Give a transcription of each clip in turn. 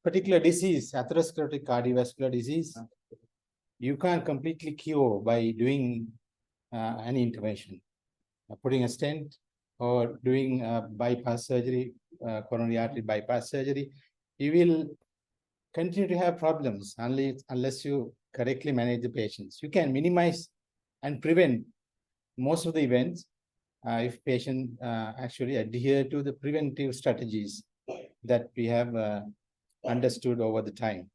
particular disease, atherosclerotic cardiovascular disease, you can't completely cure by doing any intervention. Putting a stent or doing bypass surgery, coronary artery bypass surgery, you will continue to have problems unless you correctly manage the patients. You can minimize and prevent most of the events if patient actually adhere to the preventive strategies that we have understood over the time.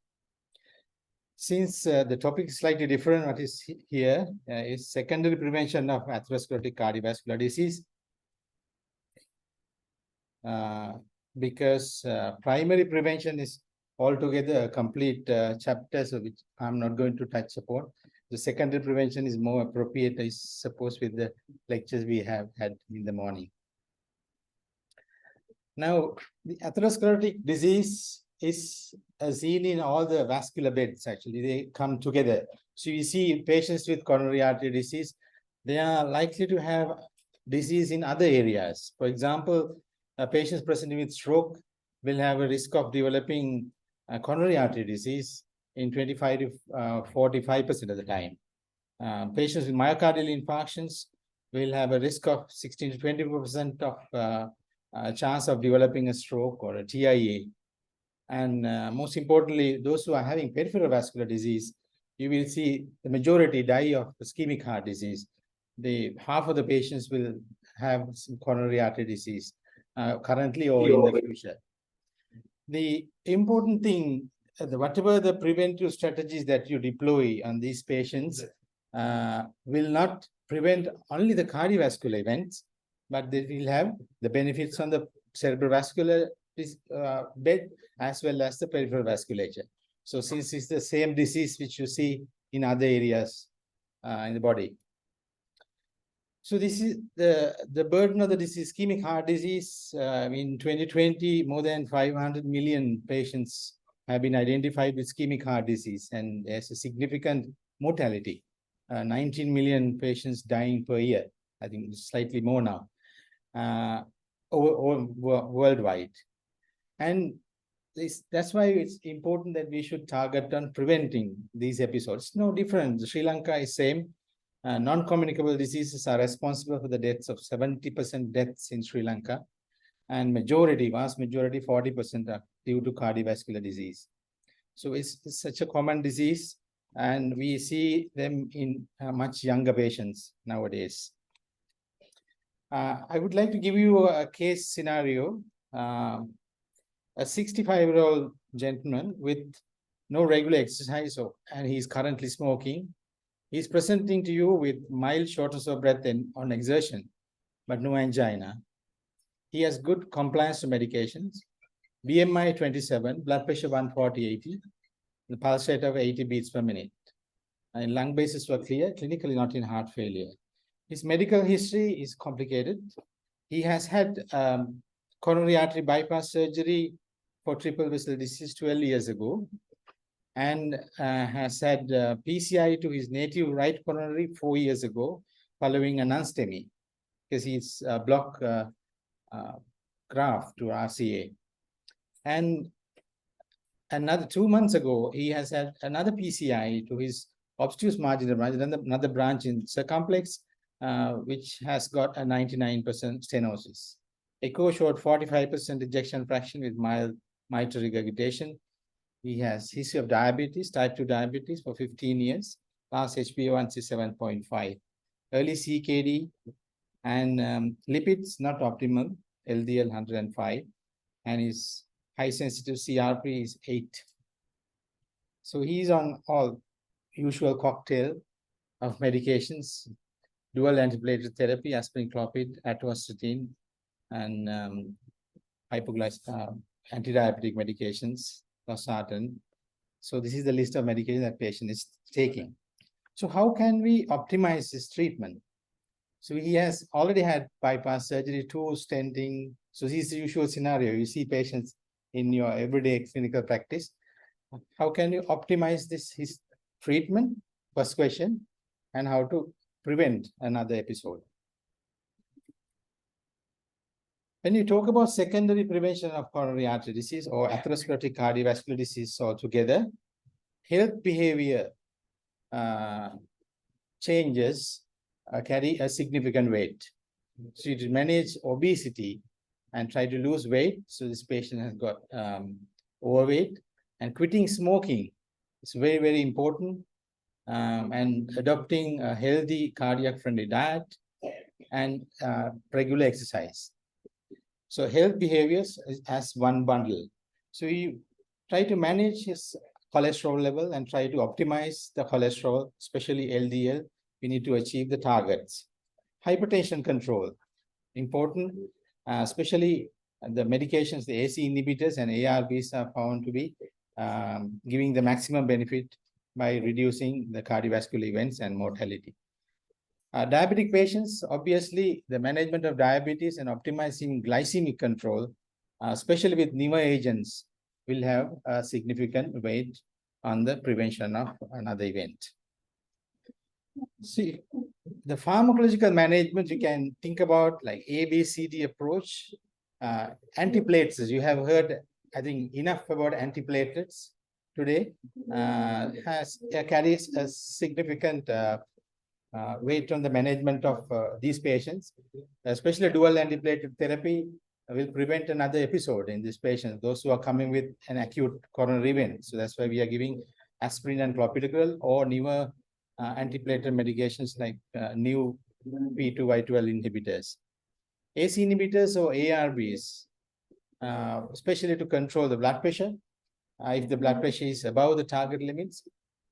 Since the topic is slightly different, what is here is secondary prevention of atherosclerotic cardiovascular disease. Because primary prevention is altogether a complete chapter, so which I'm not going to touch upon. The secondary prevention is more appropriate, I suppose, with the lectures we have had in the morning. Now, the atherosclerotic disease is seen in all the vascular beds, actually. They come together. So you see patients with coronary artery disease, they are likely to have disease in other areas. For example, patients presenting with stroke will have a risk of developing coronary artery disease in 25 to 45% of the time. Patients with myocardial infarctions will have a risk of 16 to 24% of chance of developing a stroke or a TIA. And most importantly, those who are having peripheral vascular disease, you will see the majority die of ischemic heart disease. Half of the patients will have some coronary artery disease currently or in the future. The important thing, whatever the preventive strategies that you deploy on these patients will not prevent only the cardiovascular events, but they will have the benefits on the cerebrovascular bed as well as the peripheral vasculature. So since it's the same disease which you see in other areas in the body. So this is the burden of the disease, ischemic heart disease. In 2020, more than 500 million patients have been identified with ischemic heart disease, and there's a significant mortality. 19 million patients dying per year. I think it's slightly more now, worldwide. And that's why it's important that we should target on preventing these episodes. No different. Sri Lanka is same. Non-communicable diseases are responsible for the deaths of 70% deaths in Sri Lanka, and vast majority, 40% are due to cardiovascular disease. So it's such a common disease, and we see them in much younger patients nowadays. I would like to give you a case scenario. A 65-year-old gentleman with no regular exercise, and he's currently smoking. He's presenting to you with mild shortness of breath on exertion, but no angina. He has good compliance to medications, BMI 27, blood pressure 140/80, the pulse rate of 80 beats per minute. And lung bases were clear, clinically not in heart failure. His medical history is complicated. He has had coronary artery bypass surgery for triple vessel disease 12 years ago, and has had PCI to his native right coronary 4 years ago following an STEMI, because he's block graft to RCA. And another 2 months ago, he has had another PCI to his obtuse marginal branch, another branch in circumflex, which has got a 99% stenosis. Echo showed 45% ejection fraction with mild mitral regurgitation. He has history of diabetes, type 2 diabetes for 15 years. Last HbA1c 7.5. Early CKD and lipids not optimal, LDL 105. And his high sensitive CRP is 8. So he's on all usual cocktail of medications, dual antiplatelet therapy, aspirin, clopid, atorvastatin, and anti-diabetic medications, losartan. So this is the list of medications that patient is taking. So how can we optimize this treatment? So he has already had bypass surgery, 2 stenting. So this is the usual scenario. You see patients in your everyday clinical practice. How can you optimize his treatment? First question. And how to prevent another episode. When you talk about secondary prevention of coronary artery disease or atherosclerotic cardiovascular disease altogether, health behavior changes carry a significant weight. So to manage obesity and try to lose weight, so this patient has got overweight, and quitting smoking is very, very important, and adopting a healthy cardiac-friendly diet and regular exercise. So health behaviors as one bundle. So you try to manage his cholesterol level and try to optimize the cholesterol, especially LDL. We need to achieve the targets. Hypertension control, important, especially the medications, the AC inhibitors and ARBs are found to be giving the maximum benefit by reducing the cardiovascular events and mortality. Diabetic patients, obviously, the management of diabetes and optimizing glycemic control, especially with newer agents, will have a significant weight on the prevention of another event. See, the pharmacological management, you can think about like ABCD approach. Antiplatelets, you have heard, I think, enough about antiplatelets today, carries a significant weight on the management of these patients, especially dual antiplatelet therapy will prevent another episode in these patients, those who are coming with an acute coronary event. So that's why we are giving aspirin and clopidogrel or newer antiplatelet medications like new P2Y12 inhibitors. AC inhibitors or ARBs, especially to control the blood pressure, if the blood pressure is above the target limits,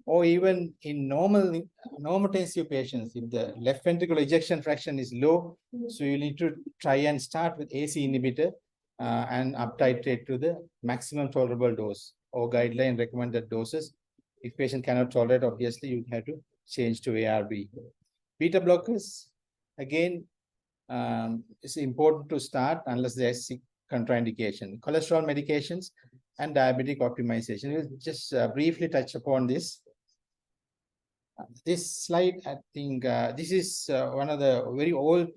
or even in normotensive patients, if the left ventricular ejection fraction is low, so you need to try and start with AC inhibitor and up titrate to the maximum tolerable dose or guideline recommended doses. If patient cannot tolerate, obviously you have to change to ARB. Beta blockers, again, it's important to start unless there's contraindication. Cholesterol medications and diabetic optimization. We'll just briefly touch upon this. This slide, I think this is one of the very old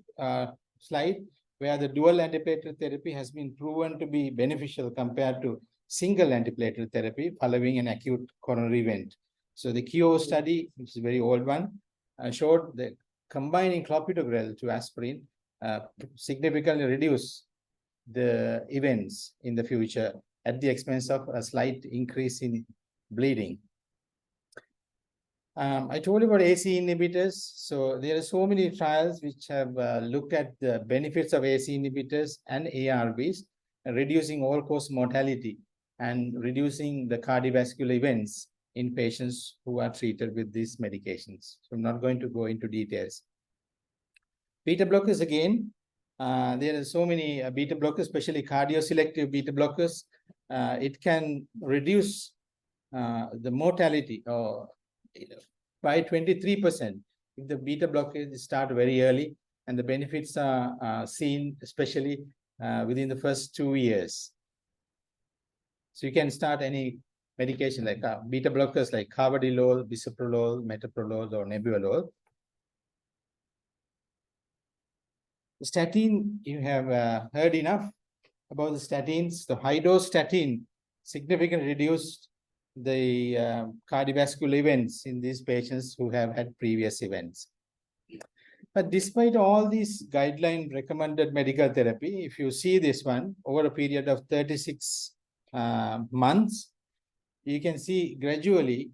slide where the dual antiplatelet therapy has been proven to be beneficial compared to single antiplatelet therapy following an acute coronary event. So the KIO study, which is a very old one, showed that combining clopidogrel to aspirin significantly reduce the events in the future at the expense of a slight increase in bleeding. I told you about AC inhibitors. So there are so many trials which have looked at the benefits of AC inhibitors and ARBs, reducing all-cause mortality and reducing the cardiovascular events in patients who are treated with these medications. So I'm not going to go into details. Beta blockers, again, there are so many beta blockers, especially cardioselective beta blockers. It can reduce the mortality by 23% if the beta blockers start very early, and the benefits are seen especially within the first 2 years. So you can start any medication like beta blockers like carvedilol, bisoprolol, metoprolol, or nebuvolol. Statin, you have heard enough about the statins. The high-dose statin significantly reduced the cardiovascular events in these patients who have had previous events. But despite all these guideline recommended medical therapy, if you see this one over a period of 36 months, you can see gradually,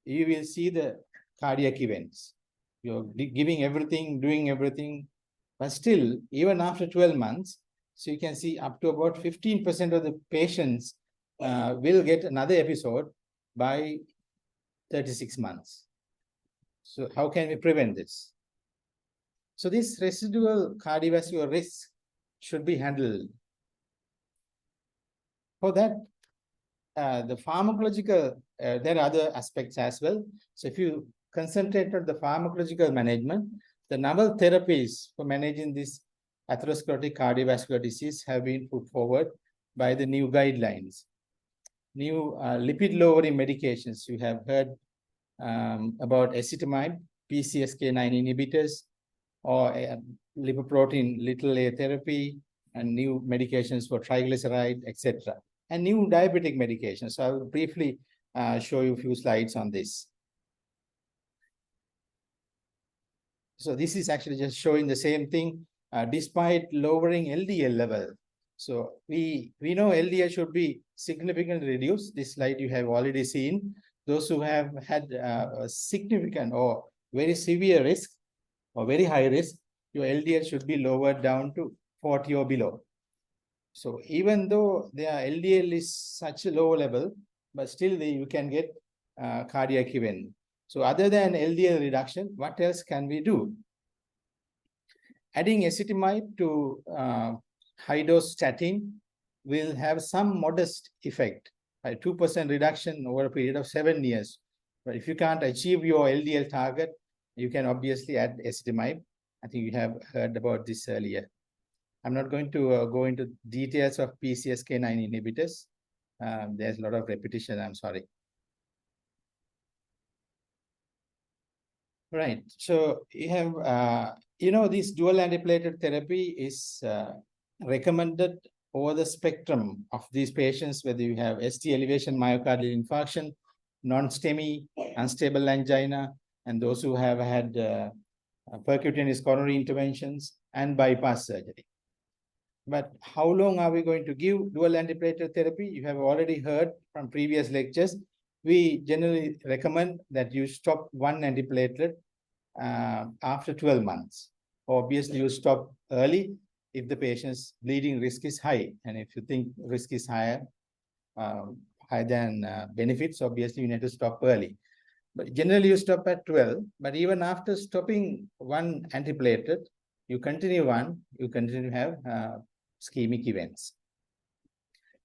you will see the cardiac events. You're giving everything, doing everything, but still, even after 12 months, so you can see up to about 15% of the patients will get another episode by 36 months. So how can we prevent this? So this residual cardiovascular risk should be handled. For that, the pharmacological, there are other aspects as well. So if you concentrate on the pharmacological management, the novel therapies for managing this atherosclerotic cardiovascular disease have been put forward by the new guidelines. New lipid-lowering medications, you have heard about ezetimibe, PCSK9 inhibitors, or lipoprotein little a therapy, and new medications for triglyceride, etc., and new diabetic medications. So I will briefly show you a few slides on this. So this is actually just showing the same thing, despite lowering LDL level. So we know LDL should be significantly reduced. This slide you have already seen. Those who have had a significant or very severe risk or very high risk, your LDL should be lowered down to 40 or below. So even though their LDL is such a low level, but still you can get cardiac event. So other than LDL reduction, what else can we do? Adding ezetimibe to high dose statin will have some modest effect, a 2% reduction over a period of 7 years. But if you can't achieve your LDL target, you can obviously add ezetimibe. I think you have heard about this earlier. I'm not going to go into details of PCSK9 inhibitors. There's a lot of repetition, I'm sorry. Right, so you have, this dual antiplatelet therapy is recommended over the spectrum of these patients, whether you have ST elevation myocardial infarction, non-STEMI, unstable angina, and those who have had percutaneous coronary interventions and bypass surgery. But how long are we going to give dual antiplatelet therapy? You have already heard from previous lectures. We generally recommend that you stop one antiplatelet after 12 months. Obviously, you stop early if the patient's bleeding risk is high. And if you think risk is higher than benefits, obviously you need to stop early. But generally you stop at 12. But even after stopping one antiplatelet, you continue to have ischemic events.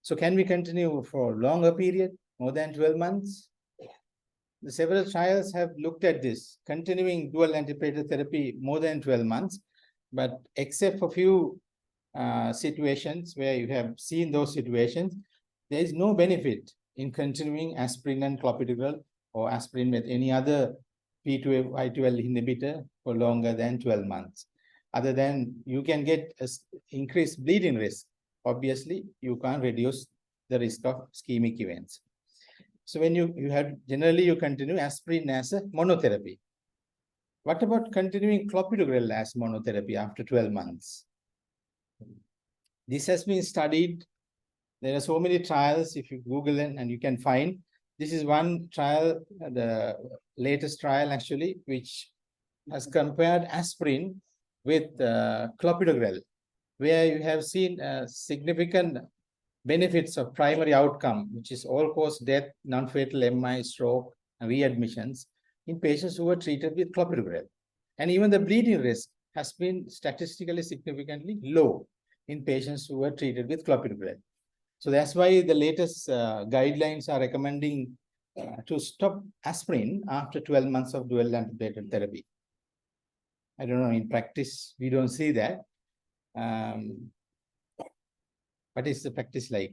So can we continue for a longer period, more than 12 months? The several trials have looked at this, continuing dual antiplatelet therapy more than 12 months, but except for few situations where you have seen those situations, there is no benefit in continuing aspirin and clopidogrel or aspirin with any other P2Y12 inhibitor for longer than 12 months. Other than you can get increased bleeding risk. Obviously, you can't reduce the risk of ischemic events. So when you continue aspirin as a monotherapy. What about continuing clopidogrel as monotherapy after 12 months? This has been studied. There are so many trials. If you Google it and you can find, this is one trial, the latest trial actually, which has compared aspirin with clopidogrel, where you have seen significant benefits of primary outcome, which is all-cause death, non-fatal MI, stroke, and readmissions in patients who were treated with clopidogrel. And even the bleeding risk has been statistically significantly low in patients who were treated with clopidogrel. So that's why the latest guidelines are recommending to stop aspirin after 12 months of dual antiplatelet therapy. I don't know, in practice, we don't see that. What is the practice like?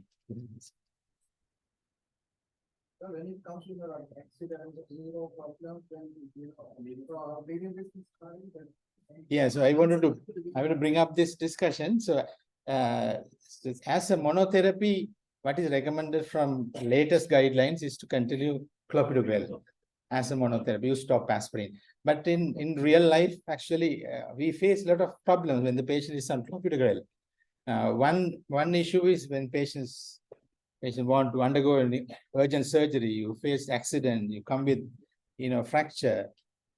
So when it comes to the accident, problems, then bleeding risk is high. Yeah, so I want to bring up this discussion. So as a monotherapy, what is recommended from latest guidelines is to continue clopidogrel as a monotherapy. You stop aspirin. But in real life, actually, we face a lot of problems when the patient is on clopidogrel. One issue is when patients want to undergo an urgent surgery, you face accident, you come with fracture,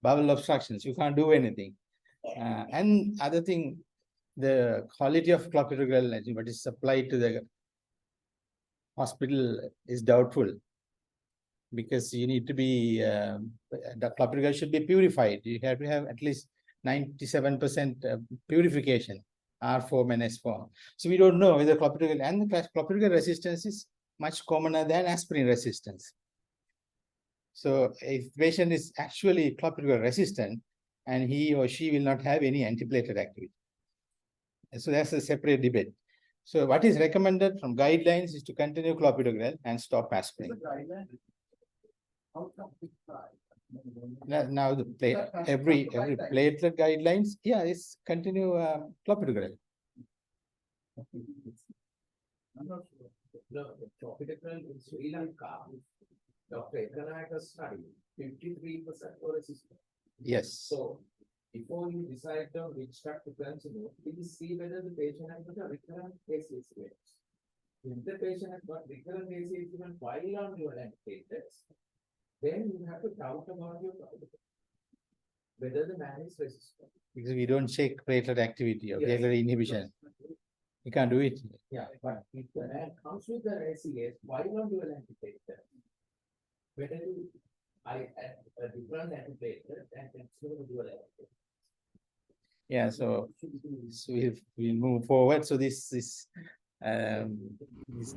bowel obstructions, you can't do anything. And other thing, the quality of clopidogrel, what is supplied to the hospital is doubtful, because you need to be, the clopidogrel should be purified. You have to have at least 97% purification, R form and S form. So we don't know whether clopidogrel, and the clopidogrel resistance is much commoner than aspirin resistance. So if patient is actually clopidogrel resistant, and he or she will not have any antiplatelet activity. So that's a separate debate. So what is recommended from guidelines is to continue clopidogrel and stop aspirin. Now the every platelet guidelines, yeah, is continue clopidogrel. I'm not sure. The clopidogrel in Sri Lanka, Dr. Ekanayak has studied 53% for resistance. Yes. So before you decide on which drug to continue, please see whether the patient has got a recurrent ACH event. If the patient has got recurrent ACH event while on your antiplatelets, then you have to doubt about your clopidogrel, whether the man is resistant. Because we don't check platelet activity or Yes. platelet inhibition. You can't do it. Yeah, but if the man comes with the ACH, why not do an antiplatelet? Whether you add a different antiplatelet and continue to do an antiplatelet. Yeah, so we'll move forward. So this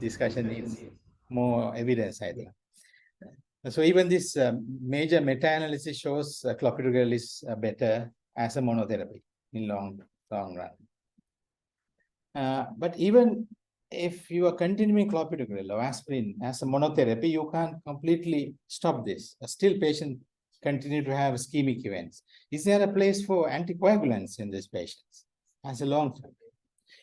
discussion needs more evidence, I think. So even this major meta-analysis shows clopidogrel is better as a monotherapy in long run. But even if you are continuing clopidogrel or aspirin as a monotherapy, you can't completely stop this. Still, patients continue to have ischemic events. Is there a place for anticoagulants in these patients as a long term?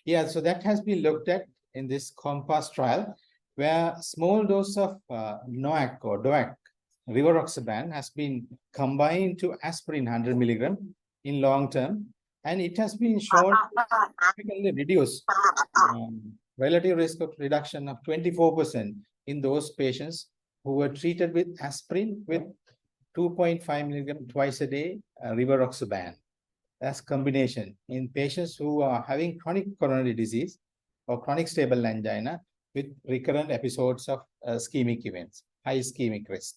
Yeah, so that has been looked at in this COMPASS trial, where small dose of NOAC or DOAC, rivaroxaban, has been combined to aspirin 100 milligram in long term, and it has been shown to significantly reduce relative risk of reduction of 24% in those patients who were treated with aspirin with 2.5 milligram twice a day rivaroxaban. That's combination in patients who are having chronic coronary disease or chronic stable angina with recurrent episodes of ischemic events, high ischemic risk.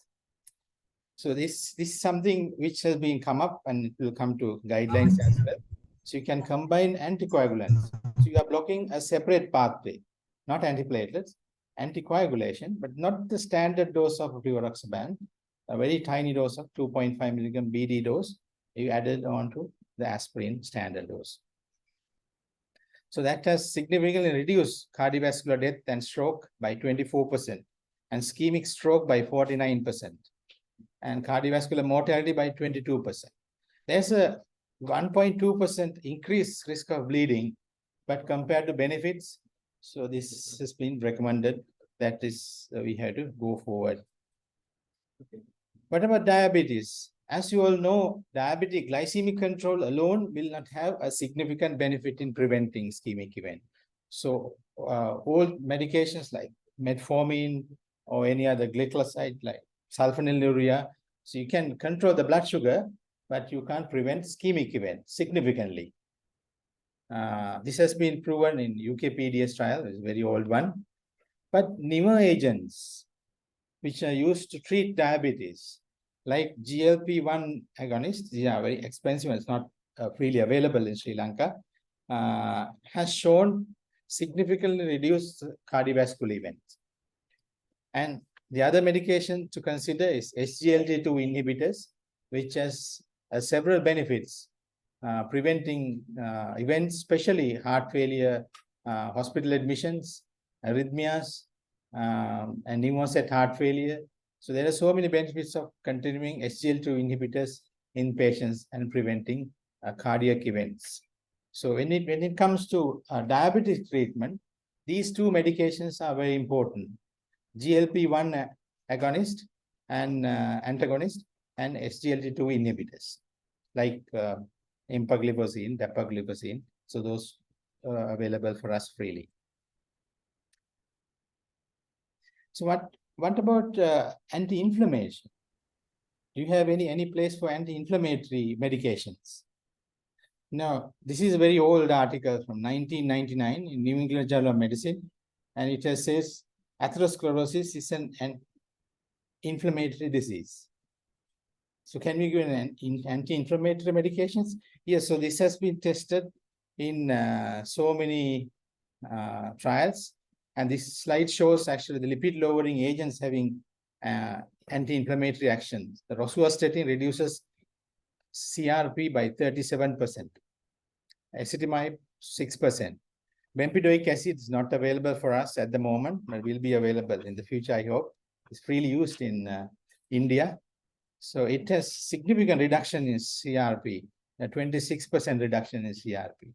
So this is something which has been come up, and it will come to guidelines as well. So you can combine anticoagulants. So you are blocking a separate pathway, not antiplatelets, anticoagulation, but not the standard dose of rivaroxaban, a very tiny dose of 2.5 milligram BD dose, you added on to the aspirin standard dose. So that has significantly reduced cardiovascular death and stroke by 24%, and ischemic stroke by 49%, and cardiovascular mortality by 22%. There's a 1.2% increased risk of bleeding, but compared to benefits, so this has been recommended that is we have to go forward. Okay. What about diabetes? As you all know, diabetic glycemic control alone will not have a significant benefit in preventing ischemic event. So all medications like metformin or any other glycoside like sulfonylurea, so you can control the blood sugar, but you can't prevent ischemic event significantly. This has been proven in UK PDS trial, it's a very old one. But newer agents which are used to treat diabetes, like GLP-1 agonists, these are very expensive, it's not freely available in Sri Lanka, has shown significantly reduced cardiovascular events. And the other medication to consider is SGLT2 inhibitors, which has several benefits, preventing events, especially heart failure, hospital admissions, arrhythmias, and pneumoset heart failure. So there are so many benefits of continuing SGLT2 inhibitors in patients and preventing cardiac events. So when it comes to diabetes treatment, these two medications are very important: GLP-1 agonist and antagonist, and SGLT2 inhibitors like empagliflozin, dapagliflozin. So those are available for us freely. So what about anti-inflammation? Do you have any place for anti-inflammatory medications? Now, this is a very old article from 1999 in New England Journal of Medicine, and it says atherosclerosis is an inflammatory disease. So can we give an anti-inflammatory medications? Yes, so this has been tested in so many trials. And this slide shows actually the lipid-lowering agents having anti-inflammatory action. The rosuvastatin reduces CRP by 37%, ezetimibe 6%. Bempedoic acid is not available for us at the moment, but will be available in the future, I hope. It's freely used in India. So it has significant reduction in CRP, a 26% reduction in CRP.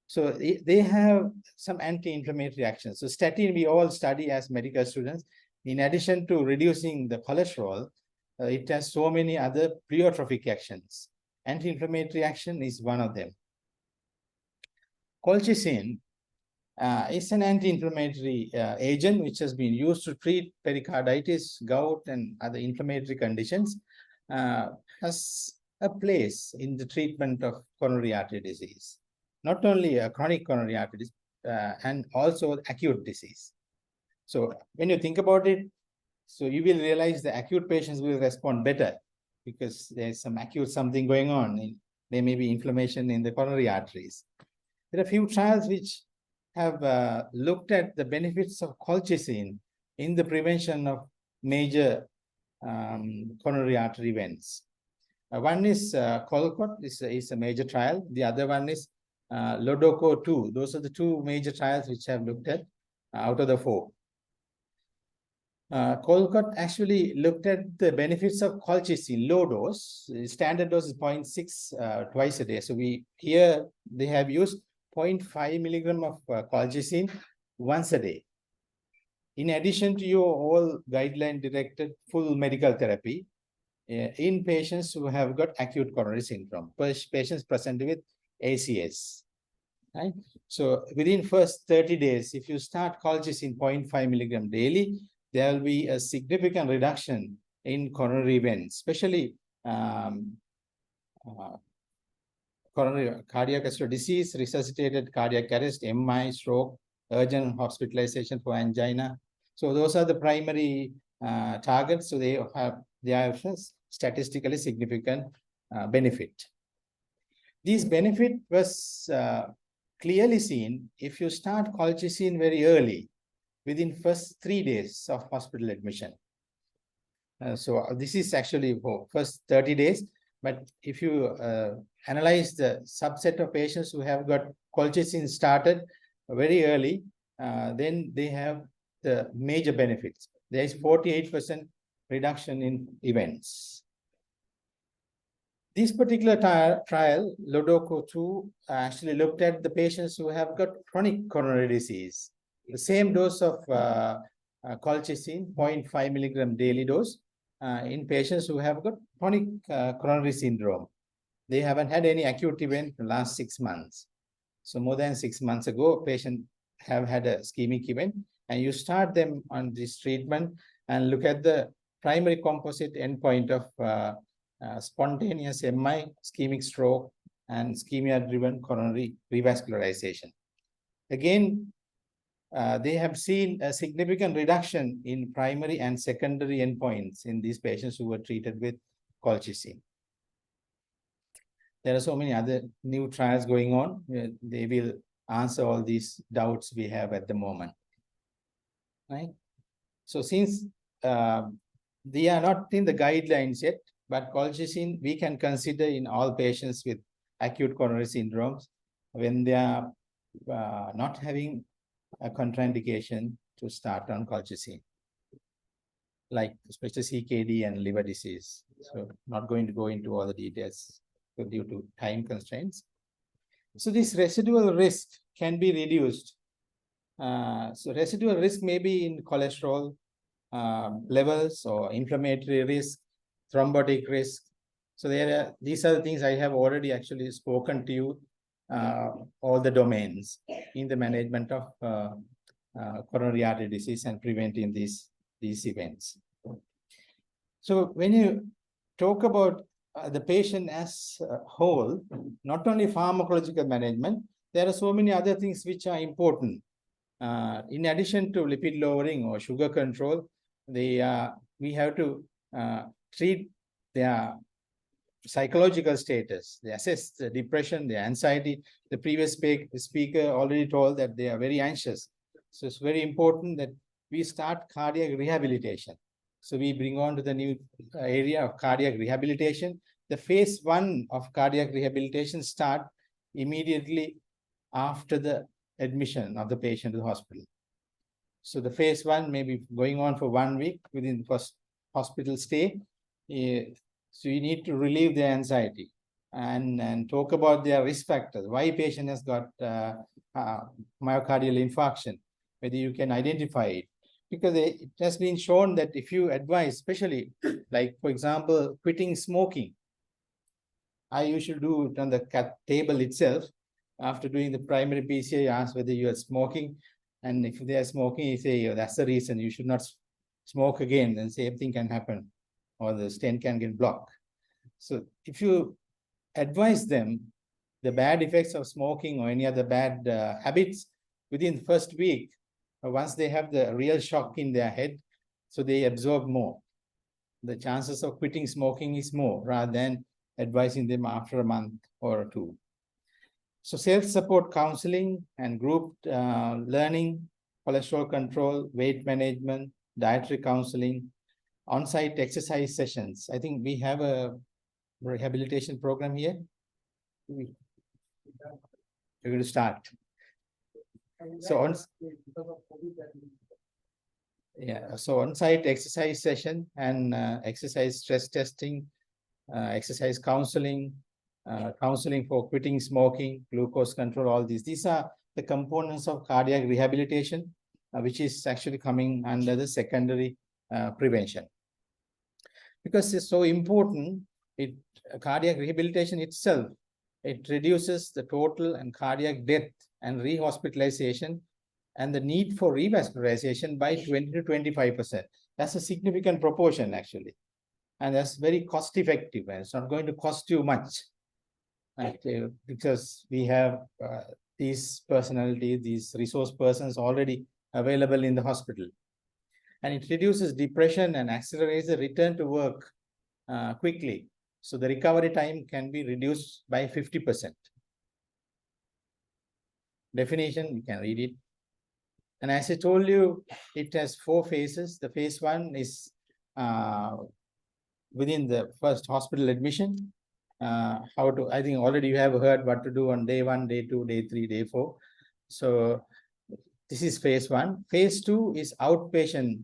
So they have some anti-inflammatory actions. So statin we all study as medical students. In addition to reducing the cholesterol, it has so many other pleiotropic actions. Anti-inflammatory action is one of them. Colchicine is an anti-inflammatory agent which has been used to treat pericarditis, gout, and other inflammatory conditions. Has a place in the treatment of coronary artery disease, not only a chronic coronary artery disease, and also acute disease. So when you think about it, so you will realize the acute patients will respond better because there's some acute something going on. There may be inflammation in the coronary arteries. There are a few trials which have looked at the benefits of colchicine in the prevention of major coronary artery events. One is Colcott, is a major trial. The other one is Lodoco 2. Those are the two major trials which have looked at out of the four. Colcott actually looked at the benefits of colchicine, low dose. Standard dose is 0.6 twice a day. So here they have used 0.5 milligram of colchicine once a day. In addition to your all guideline-directed full medical therapy in patients who have got acute coronary syndrome, patients presented with ACS. Right? So within first 30 days, if you start colchicine 0.5 milligram daily, there will be a significant reduction in coronary events, especially coronary cardiac vascular disease, resuscitated cardiac arrest, MI, stroke, urgent hospitalization for angina. So those are the primary targets. So they have statistically significant benefit. This benefit was clearly seen if you start colchicine very early, within first 3 days of hospital admission. So this is actually for first 30 days. But if you analyze the subset of patients who have got colchicine started very early, then they have the major benefits. There is 48% reduction in events. This particular trial, Lodoco 2, actually looked at the patients who have got chronic coronary disease. The same dose of colchicine, 0.5 milligram daily dose, in patients who have got chronic coronary syndrome. They haven't had any acute event in the last 6 months. So more than 6 months ago, a patient have had a ischemic event, and you start them on this treatment and look at the primary composite endpoint of spontaneous MI, ischemic stroke, and ischemia-driven coronary revascularization. Again, they have seen a significant reduction in primary and secondary endpoints in these patients who were treated with colchicine. There are so many other new trials going on. They will answer all these doubts we have at the moment. Right? So since they are not in the guidelines yet, but colchicine we can consider in all patients with acute coronary syndromes when they are not having a contraindication to start on colchicine, like especially CKD and liver disease. So not going to go into all the details due to time constraints. So this residual risk can be reduced. So residual risk may be in cholesterol levels or inflammatory risk, thrombotic risk. So these are the things I have already actually spoken to you, all the domains in the management of coronary artery disease and preventing these events. So when you talk about the patient as a whole, not only pharmacological management, there are so many other things which are important. In addition to lipid lowering or sugar control, we have to treat their psychological status. They assess the depression, the anxiety. The previous speaker already told that they are very anxious. So it's very important that we start cardiac rehabilitation. So we bring on to the new area of cardiac rehabilitation. The phase 1 of cardiac rehabilitation start immediately after the admission of the patient to the hospital. So the phase 1 may be going on for 1 week within the first hospital stay. So you need to relieve their anxiety. and talk about their risk factors, why patient has got myocardial infarction, whether you can identify it. Because it has been shown that if you advise, especially like, for example, quitting smoking, I usually do it on the table itself. After doing the primary PCI, you ask whether you are smoking. And if they are smoking, you say, oh, that's the reason you should not smoke again. Then same thing can happen, or the stent can get blocked. So if you advise them the bad effects of smoking or any other bad habits within the first week, once they have the real shock in their head, so they absorb more. The chances of quitting smoking is more rather than advising them after a month or two. So self-support counseling and group learning, cholesterol control, weight management, dietary counseling, on-site exercise sessions. I think we have a rehabilitation program here. We're going to start. So on-site exercise session and exercise stress testing, exercise counseling, counseling for quitting smoking, glucose control, all these. These are the components of cardiac rehabilitation, which is actually coming under the secondary prevention. Because it's so important, cardiac rehabilitation itself, it reduces the total and cardiac death and rehospitalization and the need for revascularization by 20 to 25%. That's a significant proportion, actually. And that's very cost effective. And it's not going to cost you much. Because we have these personalities, these resource persons already available in the hospital. And it reduces depression and accelerates the return to work quickly. So the recovery time can be reduced by 50%. Definition, you can read it. And as I told you, it has 4 phases. The phase 1 is within the first hospital admission. I think already you have heard what to do on day 1, day 2, day 3, day 4. So this is phase 1. Phase 2 is outpatient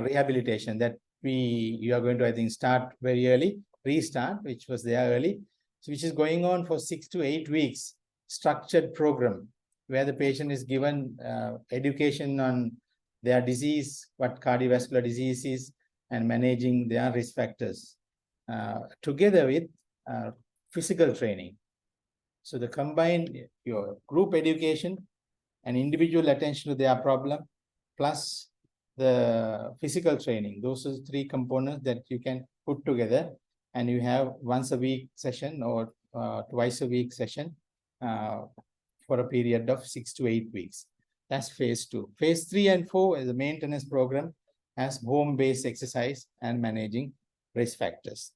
rehabilitation that you are going to, I think, start very early, restart, which was there early, so which is going on for 6 to 8 weeks, structured program, where the patient is given education on their disease, what cardiovascular disease is, and managing their risk factors, together with physical training. So the combined your group education and individual attention to their problem, plus the physical training. Those are 3 components that you can put together, and you have once a week session or twice a week session for a period of 6 to 8 weeks. That's phase 2. Phase 3 and 4 is a maintenance program as home-based exercise and managing risk factors.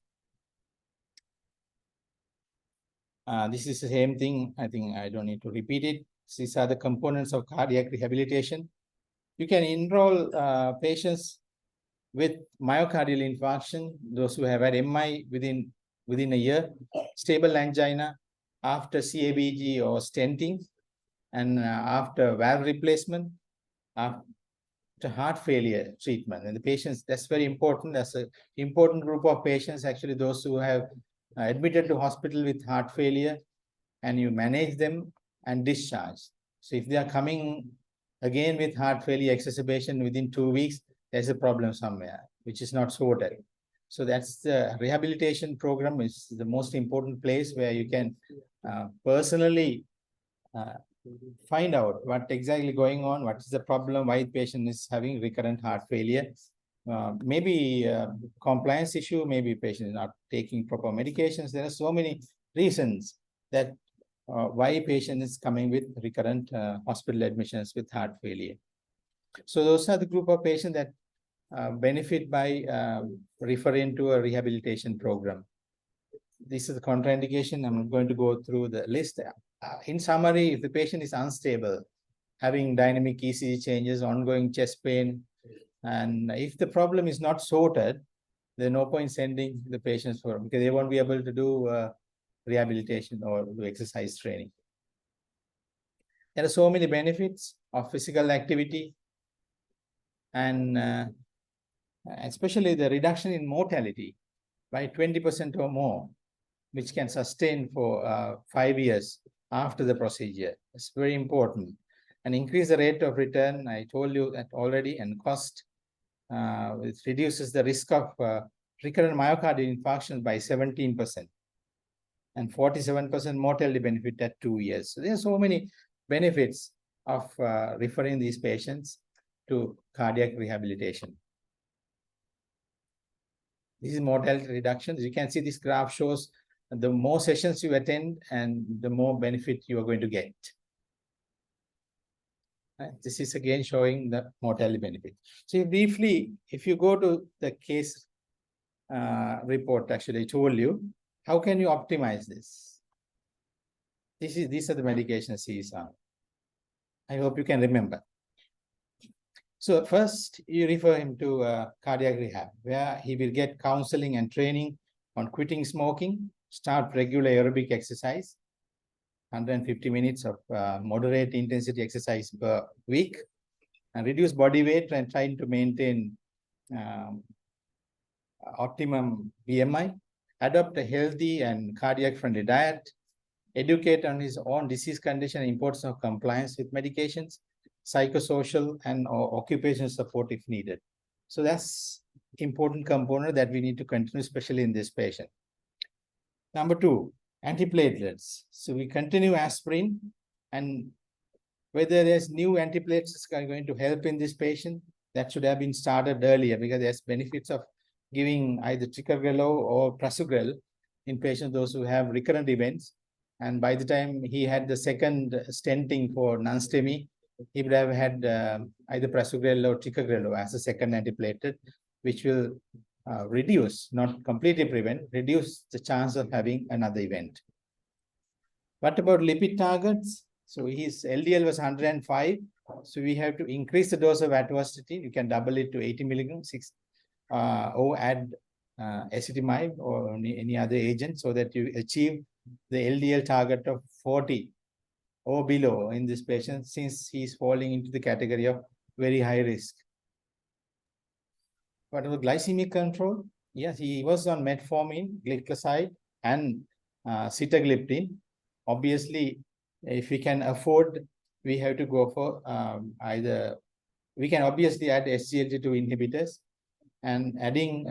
This is the same thing. I think I don't need to repeat it. These are the components of cardiac rehabilitation. You can enroll patients with myocardial infarction, those who have had MI within a year, stable angina, after CABG or stenting, and after valve replacement, after heart failure treatment. And the patients, that's very important. That's an important group of patients, actually, those who have admitted to hospital with heart failure, and you manage them and discharge. So if they are coming again with heart failure exacerbation within 2 weeks, there's a problem somewhere, which is not sorted. So that's the rehabilitation program is the most important place where you can personally find out what exactly going on, what is the problem, why the patient is having recurrent heart failure. Maybe compliance issue, maybe patient is not taking proper medications. There are so many reasons that why patient is coming with recurrent hospital admissions with heart failure. So those are the group of patients that benefit by referring to a rehabilitation program. This is the contraindication. I'm going to go through the list. In summary, if the patient is unstable, having dynamic ECG changes, ongoing chest pain, and if the problem is not sorted, there's no point sending the patients for, because they won't be able to do rehabilitation or do exercise training. There are so many benefits of physical activity, and especially the reduction in mortality by 20% or more which can sustain for 5 years after the procedure. It's very important. And increase the rate of return, I told you that already, and cost. It reduces the risk of recurrent myocardial infarction by 17% and 47% mortality benefit at 2 years. So there are so many benefits of referring these patients to cardiac rehabilitation. This is mortality reduction. You can see this graph shows the more sessions you attend and the more benefit you are going to get. This is again showing the mortality benefit. So briefly, if you go to the case report, actually I told you, how can you optimize this? These are the medications he is on. I hope you can remember. So first, you refer him to cardiac rehab, where he will get counseling and training on quitting smoking, start regular aerobic exercise, 150 minutes of moderate intensity exercise per week, and reduce body weight and trying to maintain optimum BMI, adopt a healthy and cardiac-friendly diet, educate on his own disease condition and importance of compliance with medications, psychosocial and occupational support if needed. So that's important component that we need to continue, especially in this patient. Number 2, antiplatelets. So we continue aspirin, and whether there's new antiplatelets are going to help in this patient, that should have been started earlier, because there's benefits of giving either ticagrelor or prasugrel in patients, those who have recurrent events. And by the time he had the second stenting for non-STEMI, he would have had either prasugrel or ticagrelor as a second antiplatelet, which will reduce, not completely prevent, reduce the chance of having another event. What about lipid targets? So his LDL was 105. So we have to increase the dose of atorvastatin. You can double it to 80 milligrams, or add ezetimibe or any other agent, so that you achieve the LDL target of 40 or below in this patient, since he's falling into the category of very high risk. What about glycemic control? Yes, he was on metformin, glycoside, and sitagliptin. Obviously, if we can afford, we have to go for either, we can obviously add SGLT2 inhibitors, and adding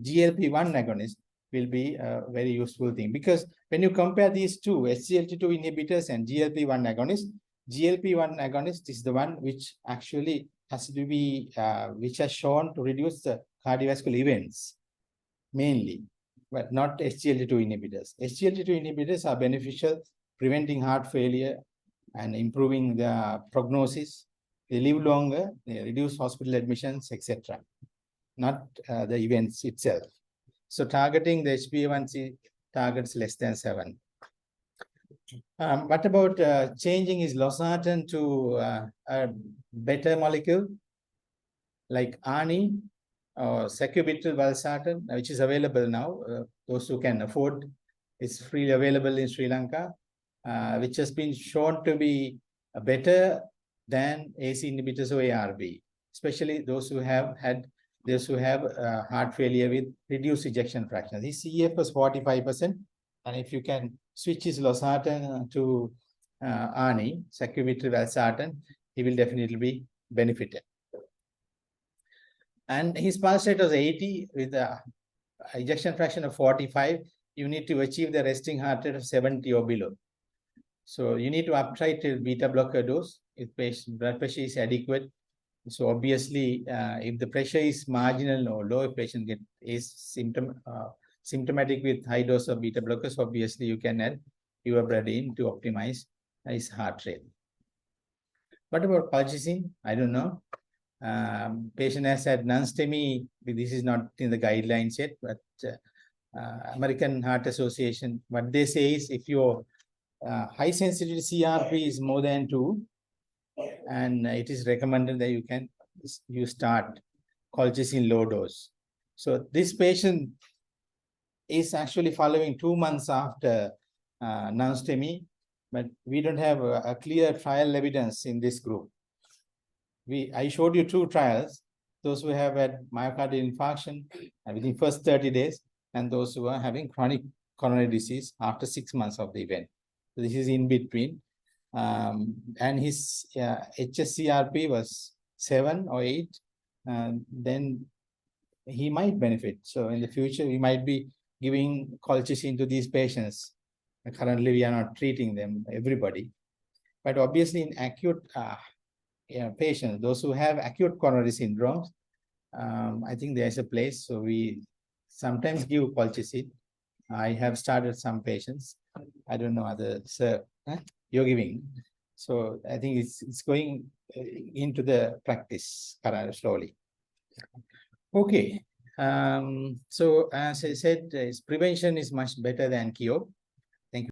GLP-1 agonist will be a very useful thing, because when you compare these two, SGLT2 inhibitors and GLP-1 agonist is the one which actually has to be, which has shown to reduce the cardiovascular events mainly, but not SGLT2 inhibitors. SGLT2 inhibitors are beneficial, preventing heart failure and improving the prognosis. They live longer, they reduce hospital admissions, etc. Not the events itself. So targeting the HbA1c targets less than 7. What about changing his losartan to a better molecule like ANI or sacubitril valsartan, which is available now? Those who can afford, it's freely available in Sri Lanka, which has been shown to be better than AC inhibitors or ARB, especially those who have heart failure with reduced ejection fraction. His CEF was 45%, and if you can switch his losartan to ANI, sacubitril valsartan, he will definitely be benefited. And his pulse rate was 80 with a ejection fraction of 45. You need to achieve the resting heart rate of 70 or below. So you need to uptitrate beta blocker dose if patient blood pressure is adequate. So obviously, if the pressure is marginal or low, if patient is symptomatic with high dose of beta blockers, obviously you can add ivabradine to optimize his heart rate. What about colchicine? I don't know. Patient has had non-STEMI. This is not in the guidelines yet, but American Heart Association, what they say is, if your high sensitivity CRP is more than 2, and it is recommended that you start colchicine low dose. So this patient is actually following 2 months after non-STEMI, but we don't have a clear trial evidence in this group. I showed you 2 trials, those who have had myocardial infarction within first 30 days, and those who are having chronic coronary disease after 6 months of the event. So this is in between. And his HSCRP was 7 or 8. Then he might benefit. So in the future, we might be giving colchicine to these patients. Currently, we are not treating them, everybody. But obviously, in acute patients, those who have acute coronary syndromes, I think there's a place. So we sometimes give colchicine. I have started some patients. I don't know other, sir, you're giving. So I think it's going into the practice slowly. Okay. So as I said, prevention is much better than cure.